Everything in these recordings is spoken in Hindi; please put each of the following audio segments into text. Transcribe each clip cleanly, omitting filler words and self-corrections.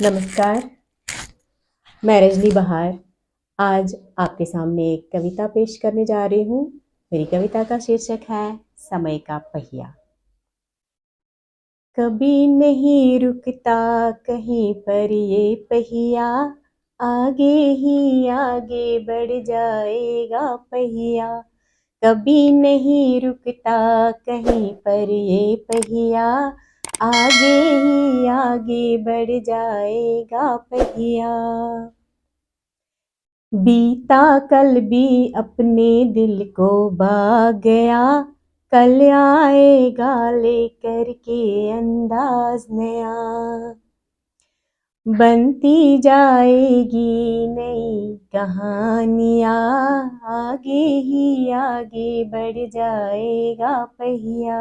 नमस्कार, मैं रजनी बहार आज आपके सामने एक कविता पेश करने जा रही हूँ। मेरी कविता का शीर्षक है समय का पहिया। कभी नहीं रुकता कहीं पर ये पहिया, आगे ही आगे बढ़ जाएगा पहिया। कभी नहीं रुकता कहीं पर ये पहिया, आगे ही आगे बढ़ जाएगा पहिया। बीता कल भी अपने दिल को भा गया, कल आएगा लेकर के अंदाज नया। बनती जाएगी नई कहानियाँ, आगे ही आगे बढ़ जाएगा पहिया।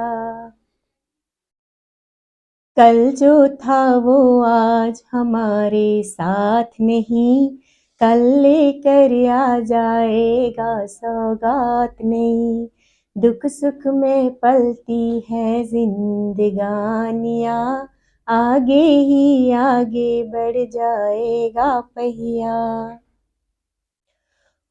कल जो था वो आज हमारे साथ नहीं, कल लेकर आ जाएगा सौगात नहीं। दुख सुख में पलती है जिंदगानियाँ, आगे ही आगे बढ़ जाएगा पहिया।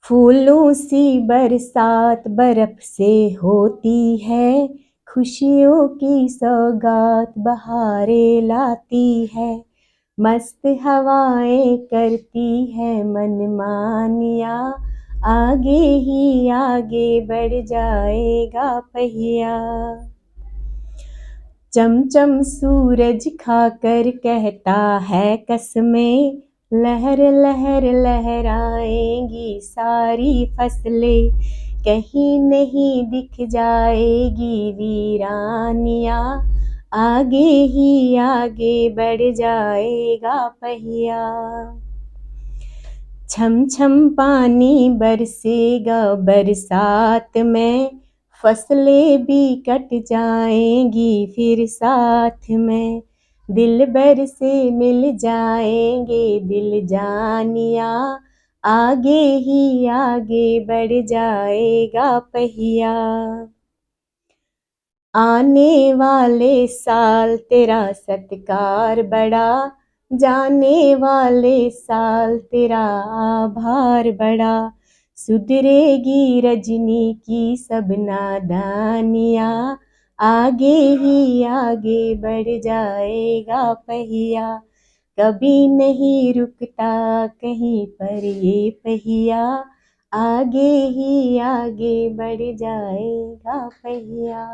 फूलों सी बरसात बर्फ से होती है, खुशियों की सौगात बहारें लाती है। मस्त हवाएं करती है मनमानियाँ, आगे ही आगे बढ़ जाएगा पहिया। चमचम सूरज खाकर कहता है कसमें, लहर लहर लहराएंगी सारी फसलें। कहीं नहीं दिख जाएगी वीरानियाँ, आगे ही आगे बढ़ जाएगा पहिया। छम छम पानी बरसेगा बरसात में, फसलें भी कट जाएंगी फिर साथ में। दिल बर से मिल जाएंगे दिल जानियाँ, आगे ही आगे बढ़ जाएगा पहिया। आने वाले साल तेरा सत्कार बड़ा, जाने वाले साल तेरा आभार बड़ा। सुधरेगी रजनी की सब नादानियाँ, आगे ही आगे बढ़ जाएगा पहिया। कभी नहीं रुकता कहीं पर ये पहिया, आगे ही आगे बढ़ जाएगा पहिया।